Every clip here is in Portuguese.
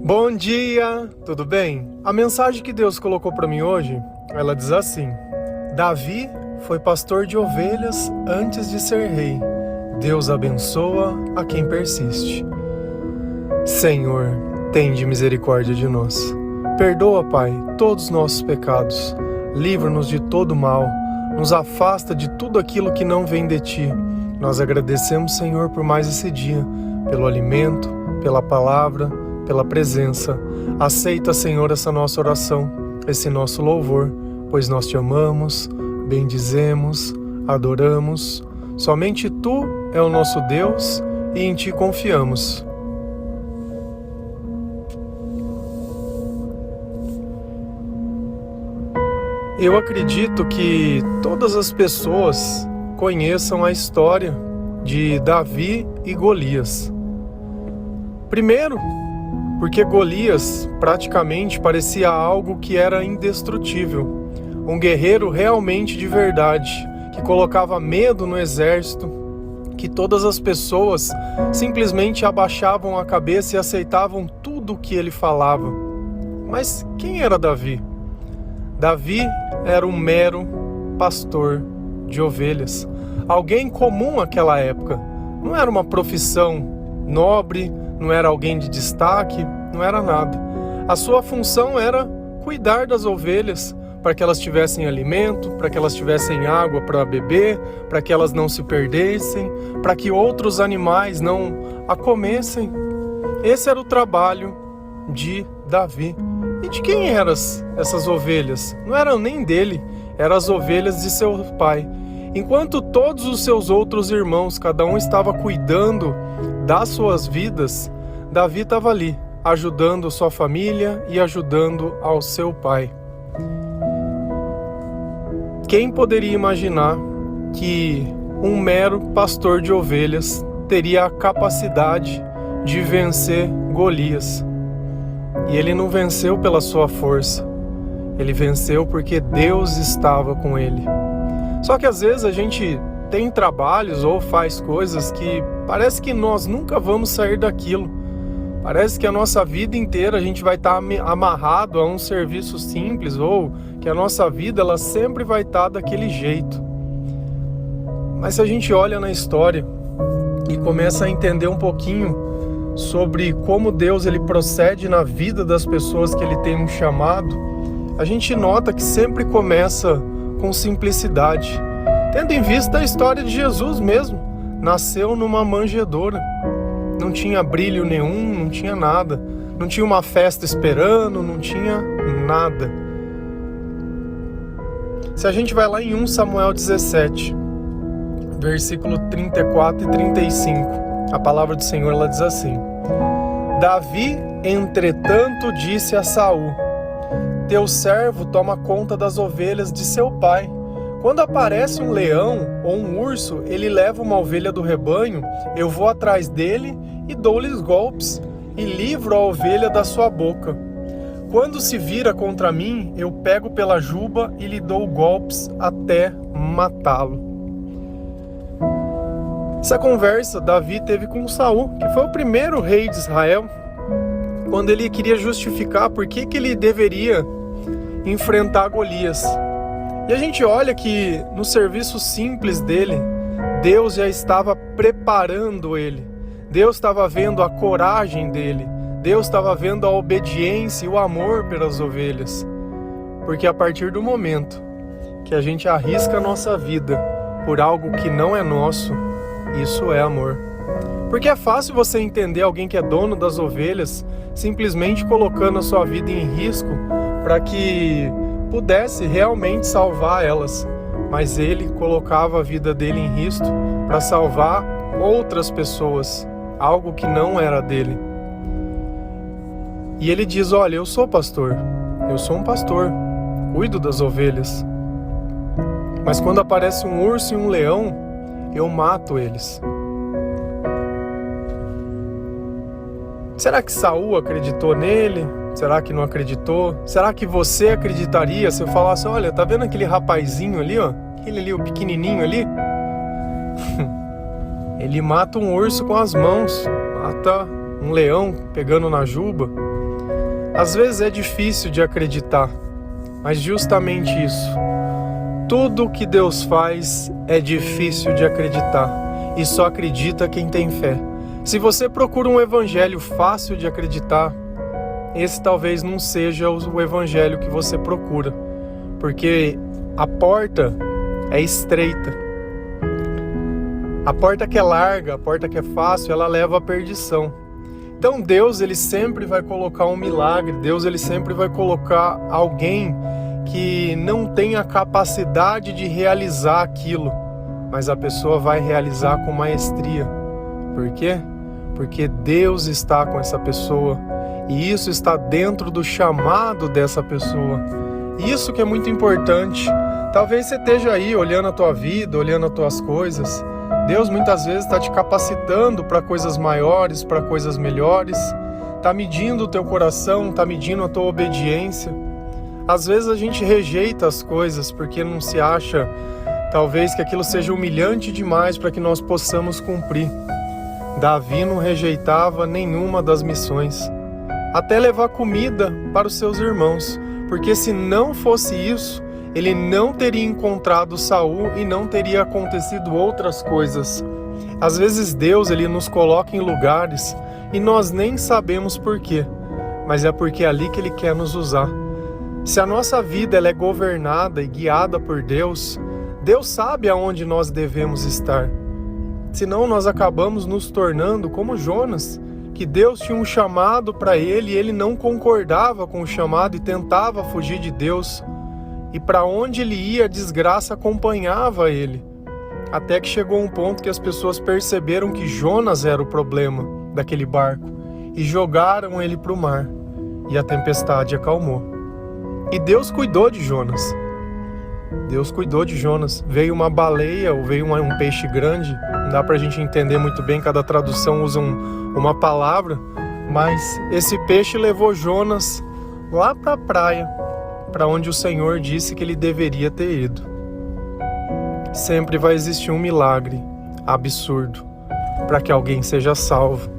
Bom dia, tudo bem? A mensagem que Deus colocou para mim hoje, ela diz assim: Davi foi pastor de ovelhas antes de ser rei. Deus abençoa a quem persiste. Senhor, tende misericórdia de nós. Perdoa, Pai, todos os nossos pecados. Livra-nos de todo mal. Nos afasta de tudo aquilo que não vem de Ti. Nós agradecemos, Senhor, por mais esse dia, pelo alimento, pela palavra, pela presença. Aceita, Senhor, essa nossa oração, esse nosso louvor, pois nós Te amamos, bendizemos, adoramos. Somente Tu é o nosso Deus e em Ti confiamos. Eu acredito que todas as pessoas conheçam a história de Davi e Golias. Primeiro, porque Golias praticamente parecia algo que era indestrutível. Um guerreiro realmente de verdade, que colocava medo no exército, que todas as pessoas simplesmente abaixavam a cabeça e aceitavam tudo o que ele falava. Mas quem era Davi? Davi era um mero pastor de ovelhas, alguém comum naquela época. Não era uma profissão nobre, não era alguém de destaque, não era nada. A sua função era cuidar das ovelhas, para que elas tivessem alimento, para que elas tivessem água para beber, para que elas não se perdessem, para que outros animais não a comessem. Esse era o trabalho de Davi. E de quem eram essas ovelhas? Não eram nem dele, eram as ovelhas de seu pai. Enquanto todos os seus outros irmãos, cada um estava cuidando das suas vidas, Davi estava ali, ajudando sua família e ajudando ao seu pai. Quem poderia imaginar que um mero pastor de ovelhas teria a capacidade de vencer Golias? E ele não venceu pela sua força, ele venceu porque Deus estava com ele. Só que às vezes a gente tem trabalhos ou faz coisas que parece que nós nunca vamos sair daquilo. Parece que a nossa vida inteira a gente vai estar amarrado a um serviço simples, ou que a nossa vida ela sempre vai estar daquele jeito. Mas se a gente olha na história e começa a entender um pouquinho sobre como Deus ele procede na vida das pessoas que ele tem um chamado, a gente nota que sempre começa com simplicidade. Tendo em vista a história de Jesus mesmo, nasceu numa manjedoura, não tinha brilho nenhum, não tinha nada, não tinha uma festa esperando, não tinha nada. Se a gente vai lá em 1 Samuel 17, versículo 34 e 35, a palavra do Senhor ela diz assim: Davi, entretanto, disse a Saul: Teu servo toma conta das ovelhas de seu pai. Quando aparece um leão ou um urso, ele leva uma ovelha do rebanho, eu vou atrás dele e dou-lhes golpes, e livro a ovelha da sua boca. Quando se vira contra mim, eu pego pela juba e lhe dou golpes até matá-lo. Essa conversa Davi teve com Saul, que foi o primeiro rei de Israel, quando ele queria justificar por que ele deveria enfrentar Golias. E a gente olha que no serviço simples dele, Deus já estava preparando ele. Deus estava vendo a coragem dele. Deus estava vendo a obediência e o amor pelas ovelhas. Porque a partir do momento que a gente arrisca a nossa vida por algo que não é nosso, isso é amor. Porque é fácil você entender alguém que é dono das ovelhas simplesmente colocando a sua vida em risco para que pudesse realmente salvar elas. Mas ele colocava a vida dele em risco para salvar outras pessoas, algo que não era dele. E ele diz: olha, eu sou pastor, eu sou um pastor, cuido das ovelhas. Mas quando aparece um urso e um leão, eu mato eles. Será que Saul acreditou nele? Será que não acreditou? Será que você acreditaria se eu falasse: olha, tá vendo aquele rapazinho ali, ó? Aquele ali, o pequenininho ali? Ele mata um urso com as mãos, mata um leão pegando na juba. Às vezes é difícil de acreditar, mas justamente isso. Tudo que Deus faz é difícil de acreditar e só acredita quem tem fé. Se você procura um evangelho fácil de acreditar, esse talvez não seja o evangelho que você procura, porque a porta é estreita. A porta que é larga, a porta que é fácil, ela leva à perdição. Então Deus, ele sempre vai colocar um milagre, Deus, ele sempre vai colocar alguém que não tem a capacidade de realizar aquilo, mas a pessoa vai realizar com maestria. Por quê? Porque Deus está com essa pessoa e isso está dentro do chamado dessa pessoa. Isso que é muito importante. Talvez você esteja aí olhando a tua vida, olhando as tuas coisas. Deus muitas vezes está te capacitando para coisas maiores, para coisas melhores. Está medindo o teu coração, está medindo a tua obediência. Às vezes a gente rejeita as coisas porque não se acha, talvez, que aquilo seja humilhante demais para que nós possamos cumprir. Davi não rejeitava nenhuma das missões, até levar comida para os seus irmãos, porque se não fosse isso, ele não teria encontrado Saul e não teria acontecido outras coisas. Às vezes Deus, ele nos coloca em lugares e nós nem sabemos por quê, mas é porque é ali que ele quer nos usar. Se a nossa vida ela é governada e guiada por Deus, Deus sabe aonde nós devemos estar. Senão nós acabamos nos tornando como Jonas, que Deus tinha um chamado para ele e ele não concordava com o chamado e tentava fugir de Deus. E para onde ele ia, a desgraça acompanhava ele. Até que chegou um ponto que as pessoas perceberam que Jonas era o problema daquele barco e jogaram ele para o mar. E a tempestade acalmou. E Deus cuidou de Jonas. Deus cuidou de Jonas. Veio uma baleia ou veio um peixe grande. Não dá pra gente entender muito bem, cada tradução usa uma palavra. Mas esse peixe levou Jonas lá para a praia, para onde o Senhor disse que ele deveria ter ido. Sempre vai existir um milagre absurdo para que alguém seja salvo,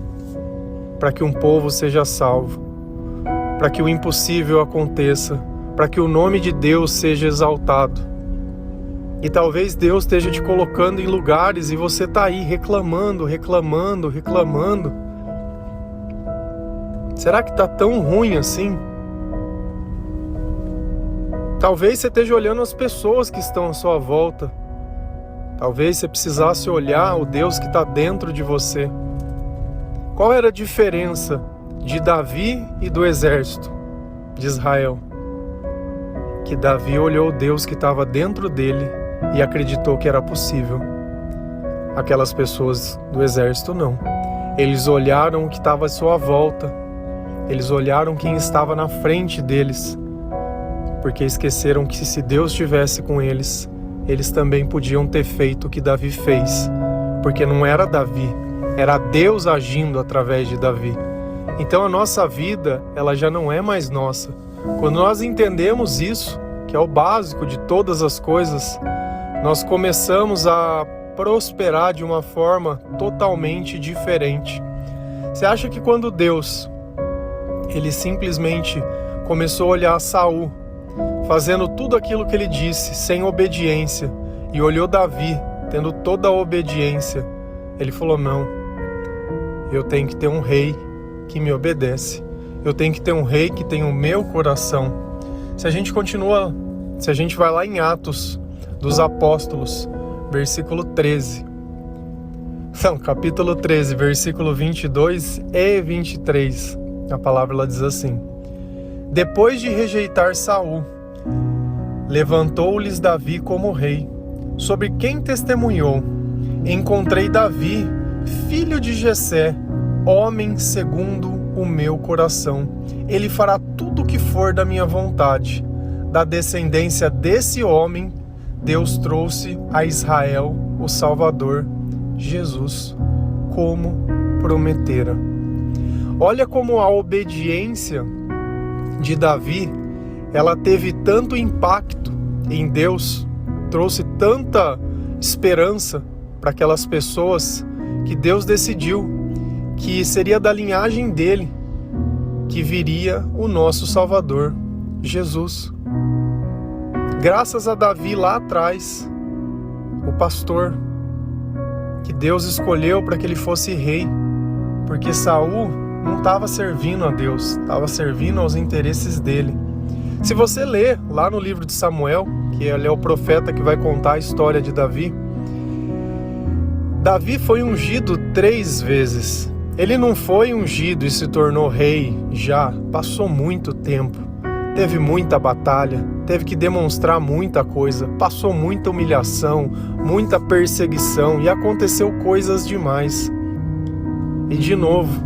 para que um povo seja salvo, para que o impossível aconteça, para que o nome de Deus seja exaltado. E talvez Deus esteja te colocando em lugares e você está aí reclamando. Será que está tão ruim assim? Talvez você esteja olhando as pessoas que estão à sua volta. Talvez você precisasse olhar o Deus que está dentro de você. Qual era a diferença de Davi e do exército de Israel? Que Davi olhou o Deus que estava dentro dele e acreditou que era possível. Aquelas pessoas do exército não. Eles olharam o que estava à sua volta. Eles olharam quem estava na frente deles, porque esqueceram que se Deus estivesse com eles, eles também podiam ter feito o que Davi fez, porque não era Davi, era Deus agindo através de Davi. Então a nossa vida, ela já não é mais nossa. Quando nós entendemos isso, que é o básico de todas as coisas, nós começamos a prosperar de uma forma totalmente diferente. Você acha que quando Deus, ele simplesmente começou a olhar Saul, fazendo tudo aquilo que ele disse, sem obediência, e olhou Davi, tendo toda a obediência, ele falou, não, eu tenho que ter um rei que me obedece, eu tenho que ter um rei que tem o meu coração. Se a gente vai lá em Atos dos Apóstolos, capítulo 13, versículo 22 e 23, a palavra ela diz assim: depois de rejeitar Saul, levantou-lhes Davi como rei, sobre quem testemunhou: encontrei Davi, filho de Jessé, homem segundo o meu coração. Ele fará tudo o que for da minha vontade. Da descendência desse homem, Deus trouxe a Israel o Salvador, Jesus, como prometera. Olha como a obediência de Davi, ela teve tanto impacto em Deus, trouxe tanta esperança para aquelas pessoas, que Deus decidiu que seria da linhagem dele que viria o nosso Salvador, Jesus. Graças a Davi lá atrás, o pastor, que Deus escolheu para que ele fosse rei, porque Saul não estava servindo a Deus, estava servindo aos interesses dele. Se você ler lá no livro de Samuel, que ele é o profeta que vai contar a história de Davi, Davi foi ungido 3 vezes. Ele não foi ungido e se tornou rei já, passou muito tempo, teve muita batalha, teve que demonstrar muita coisa, passou muita humilhação, muita perseguição e aconteceu coisas demais. E de novo,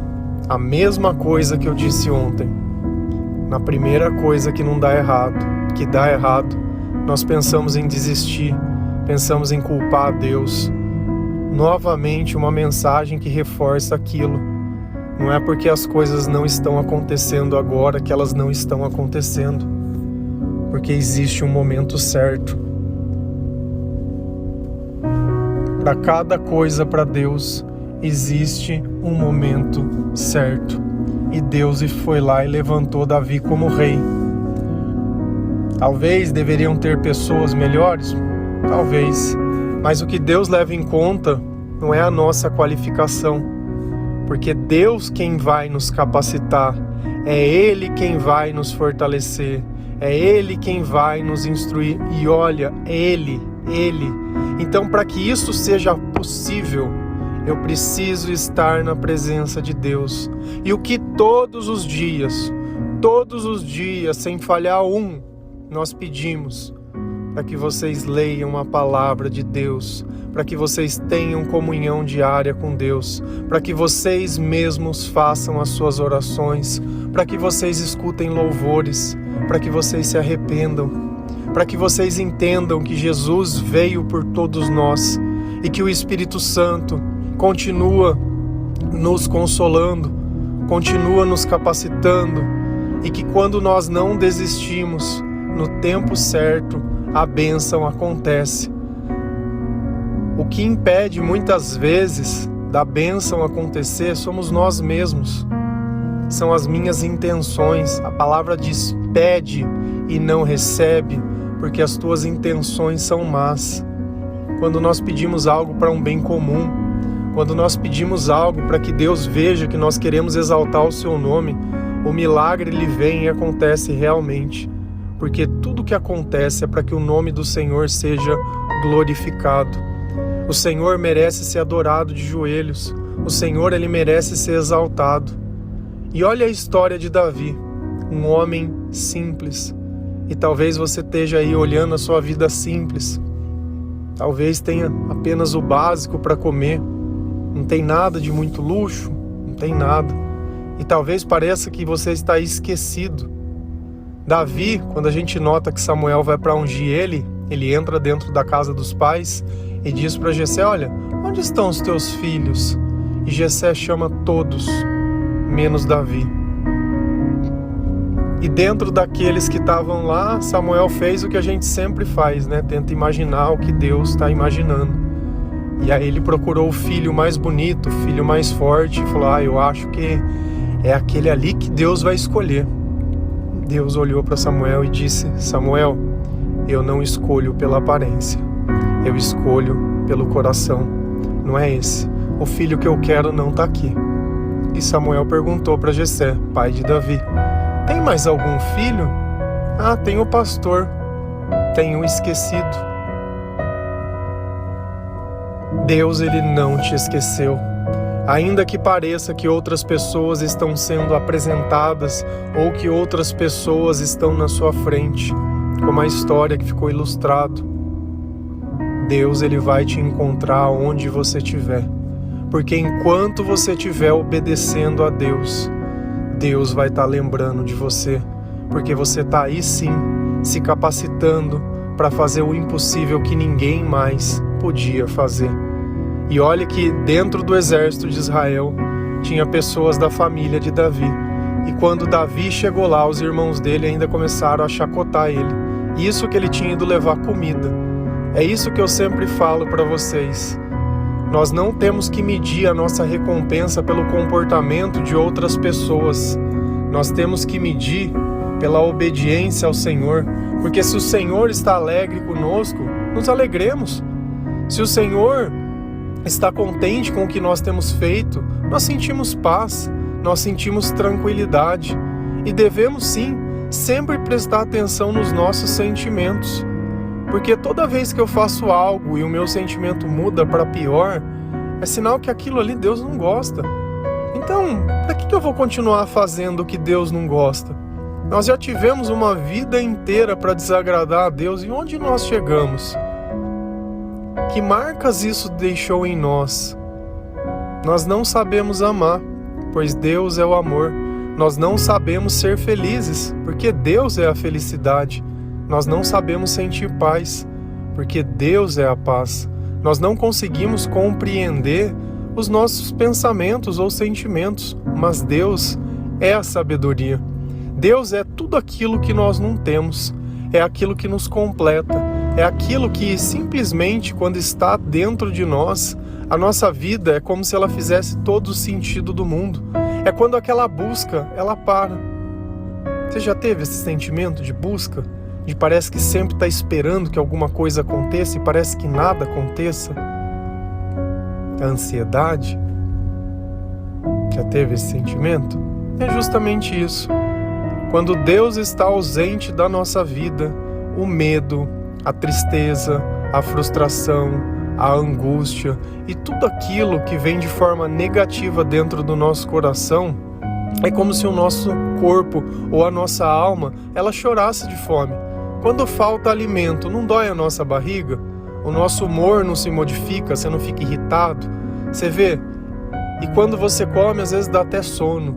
a mesma coisa que eu disse ontem. Na primeira coisa que não dá errado, que dá errado, nós pensamos em desistir, pensamos em culpar a Deus. Novamente uma mensagem que reforça aquilo. Não é porque as coisas não estão acontecendo agora que elas não estão acontecendo. Porque existe um momento certo. Para cada coisa para Deus, existe um momento certo. E Deus foi lá e levantou Davi como rei. Talvez deveriam ter pessoas melhores? Talvez. Mas o que Deus leva em conta não é a nossa qualificação. Porque Deus quem vai nos capacitar. É Ele quem vai nos fortalecer. É Ele quem vai nos instruir. E olha, Ele. Então, para que isso seja possível, eu preciso estar na presença de Deus. E o que todos os dias, sem falhar nós pedimos para que vocês leiam a palavra de Deus, para que vocês tenham comunhão diária com Deus, para que vocês mesmos façam as suas orações, para que vocês escutem louvores, para que vocês se arrependam, para que vocês entendam que Jesus veio por todos nós e que o Espírito Santo continua nos consolando, continua nos capacitando e que quando nós não desistimos, no tempo certo, a bênção acontece. O que impede muitas vezes da bênção acontecer somos nós mesmos. São as minhas intenções. A palavra diz: pede e não recebe, porque as tuas intenções são más. Quando nós pedimos algo para um bem comum, quando nós pedimos algo para que Deus veja que nós queremos exaltar o seu nome, o milagre ele vem e acontece realmente. Porque tudo que acontece é para que o nome do Senhor seja glorificado. O Senhor merece ser adorado de joelhos. O Senhor, ele merece ser exaltado. E olha a história de Davi, um homem simples. E talvez você esteja aí olhando a sua vida simples. Talvez tenha apenas o básico para comer. Não tem nada de muito luxo, não tem nada. E talvez pareça que você está esquecido. Davi, quando a gente nota que Samuel vai para ungir ele entra dentro da casa dos pais e diz para Jessé: olha, onde estão os teus filhos? E Jessé chama todos, menos Davi. E dentro daqueles que estavam lá, Samuel fez o que a gente sempre faz, né? Tenta imaginar o que Deus está imaginando. E aí ele procurou o filho mais bonito, o filho mais forte, e falou: eu acho que é aquele ali que Deus vai escolher. Deus olhou para Samuel e disse: Samuel, eu não escolho pela aparência, eu escolho pelo coração. Não é esse. O filho que eu quero não está aqui. E Samuel perguntou para Jessé, pai de Davi: tem mais algum filho? Ah, tem o pastor, tem o esquecido. Deus, ele não te esqueceu. Ainda que pareça que outras pessoas estão sendo apresentadas ou que outras pessoas estão na sua frente, como a história que ficou ilustrado, Deus, ele vai te encontrar onde você estiver. Porque enquanto você estiver obedecendo a Deus, Deus vai estar lembrando de você. Porque você está aí sim, se capacitando para fazer o impossível que ninguém mais podia fazer. E olha que dentro do exército de Israel tinha pessoas da família de Davi. E quando Davi chegou lá, os irmãos dele ainda começaram a chacotar ele. Isso que ele tinha ido levar comida. É isso que eu sempre falo para vocês. Nós não temos que medir a nossa recompensa pelo comportamento de outras pessoas. nós temos que medir pela obediência ao Senhor, porque se o Senhor está alegre conosco, nos alegremos. Se o Senhor está contente com o que nós temos feito, nós sentimos paz, nós sentimos tranquilidade. E devemos sim, sempre prestar atenção nos nossos sentimentos. Porque toda vez que eu faço algo e o meu sentimento muda para pior, é sinal que aquilo ali Deus não gosta. Então, para que eu vou continuar fazendo o que Deus não gosta? Nós já tivemos uma vida inteira para desagradar a Deus, e onde nós chegamos? Que marcas isso deixou em nós? Nós não sabemos amar, pois Deus é o amor. Nós não sabemos ser felizes, porque Deus é a felicidade. Nós não sabemos sentir paz, porque Deus é a paz. Nós não conseguimos compreender os nossos pensamentos ou sentimentos, mas Deus é a sabedoria. Deus é tudo aquilo que nós não temos, é aquilo que nos completa, é aquilo que simplesmente, quando está dentro de nós, a nossa vida é como se ela fizesse todo o sentido do mundo. É quando aquela busca, ela para. Você já teve esse sentimento de busca? De parece que sempre está esperando que alguma coisa aconteça e parece que nada aconteça? A ansiedade? Já teve esse sentimento? É justamente isso. Quando Deus está ausente da nossa vida, o medo, a tristeza, a frustração, a angústia e tudo aquilo que vem de forma negativa dentro do nosso coração, é como se o nosso corpo ou a nossa alma, ela chorasse de fome. Quando falta alimento, não dói a nossa barriga? O nosso humor não se modifica, você não fica irritado? Você vê? E quando você come, às vezes dá até sono.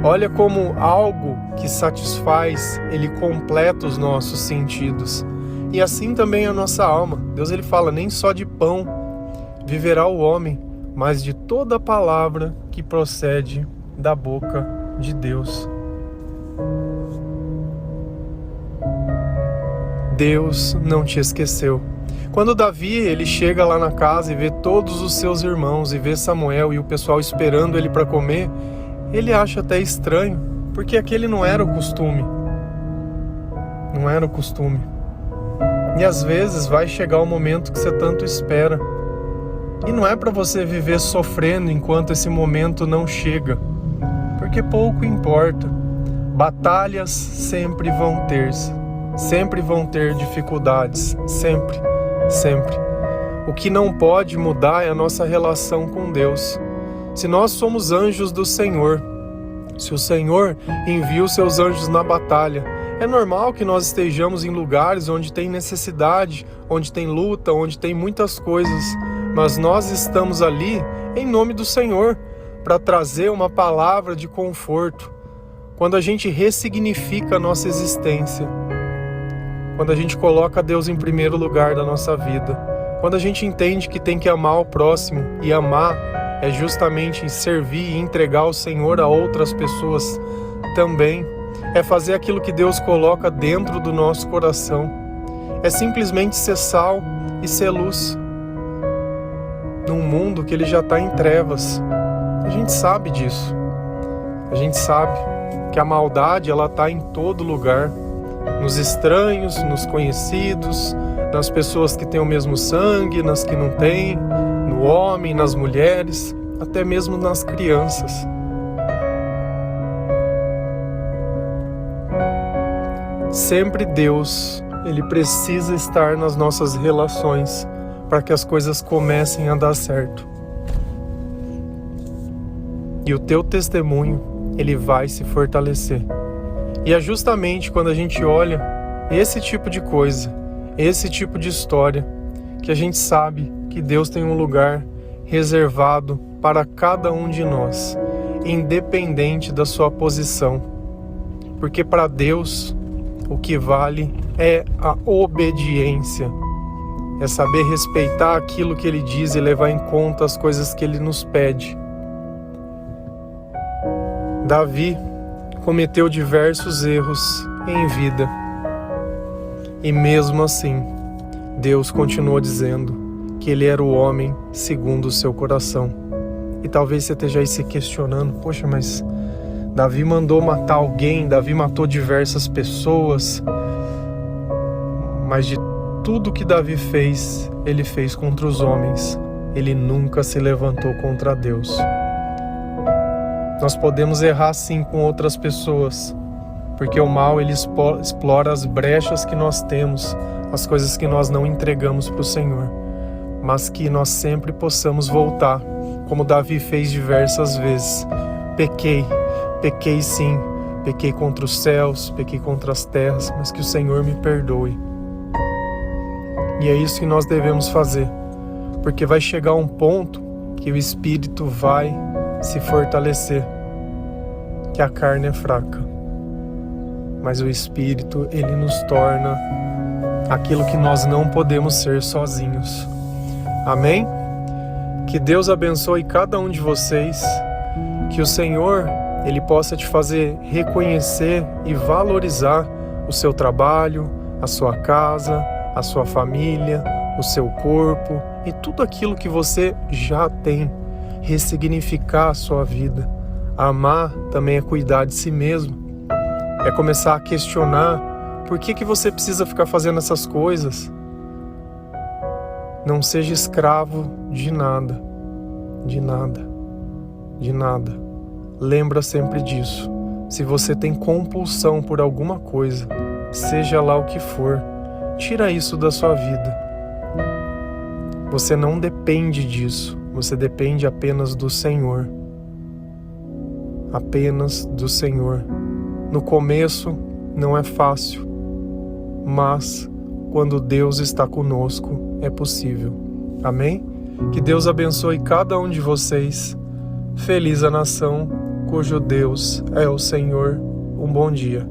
Olha como algo que satisfaz, ele completa os nossos sentidos. E assim também a nossa alma. Deus ele fala, nem só de pão viverá o homem, mas de toda palavra que procede da boca de Deus. Deus não te esqueceu. Quando Davi ele chega lá na casa e vê todos os seus irmãos e vê Samuel e o pessoal esperando ele para comer, ele acha até estranho, porque aquele não era o costume. Não era o costume. E às vezes vai chegar o momento que você tanto espera. E não é para você viver sofrendo enquanto esse momento não chega, porque pouco importa. Batalhas sempre vão ter dificuldades, sempre. O que não pode mudar é a nossa relação com Deus. Se nós somos anjos do Senhor, se o Senhor envia os seus anjos na batalha, é normal que nós estejamos em lugares onde tem necessidade, onde tem luta, onde tem muitas coisas, mas nós estamos ali em nome do Senhor, para trazer uma palavra de conforto. Quando a gente ressignifica a nossa existência, quando a gente coloca Deus em primeiro lugar da nossa vida, quando a gente entende que tem que amar o próximo, e amar é justamente servir e entregar o Senhor a outras pessoas também, é fazer aquilo que Deus coloca dentro do nosso coração, é simplesmente ser sal e ser luz num mundo que ele já está em trevas. A gente sabe disso, a gente sabe que a maldade ela está em todo lugar, nos estranhos, nos conhecidos, nas pessoas que têm o mesmo sangue, nas que não têm, no homem, nas mulheres, até mesmo nas crianças. Sempre Deus, ele precisa estar nas nossas relações para que as coisas comecem a dar certo. E o teu testemunho, ele vai se fortalecer. E é justamente quando a gente olha esse tipo de coisa, esse tipo de história, que a gente sabe que Deus tem um lugar reservado para cada um de nós, independente da sua posição. Porque para Deus, o que vale é a obediência. É saber respeitar aquilo que Ele diz e levar em conta as coisas que Ele nos pede. Davi cometeu diversos erros em vida. E mesmo assim, Deus continuou dizendo que ele era o homem segundo o seu coração. E talvez você esteja aí se questionando, poxa, mas Davi mandou matar alguém, Davi matou diversas pessoas, mas de tudo que Davi fez, ele fez contra os homens. Ele nunca se levantou contra Deus. Nós podemos errar sim com outras pessoas, porque o mal ele explora as brechas que nós temos, as coisas que nós não entregamos para o Senhor, mas que nós sempre possamos voltar, como Davi fez diversas vezes. Pequei sim, pequei contra os céus, pequei contra as terras, mas que o Senhor me perdoe. E é isso que nós devemos fazer, porque vai chegar um ponto que o Espírito vai se fortalecer, que a carne é fraca, mas o Espírito, ele nos torna aquilo que nós não podemos ser sozinhos. Amém? Que Deus abençoe cada um de vocês, que o Senhor, ele possa te fazer reconhecer e valorizar o seu trabalho, a sua casa, a sua família, o seu corpo e tudo aquilo que você já tem. Ressignificar a sua vida. Amar também é cuidar de si mesmo. É começar a questionar por que você precisa ficar fazendo essas coisas. Não seja escravo de nada, de nada, de nada. Lembra sempre disso. Se você tem compulsão por alguma coisa, seja lá o que for, tira isso da sua vida. Você não depende disso. Você depende apenas do Senhor. Apenas do Senhor. No começo não é fácil, mas quando Deus está conosco é possível. Amém? Que Deus abençoe cada um de vocês. Feliz a nação cujo Deus é o Senhor. Um bom dia.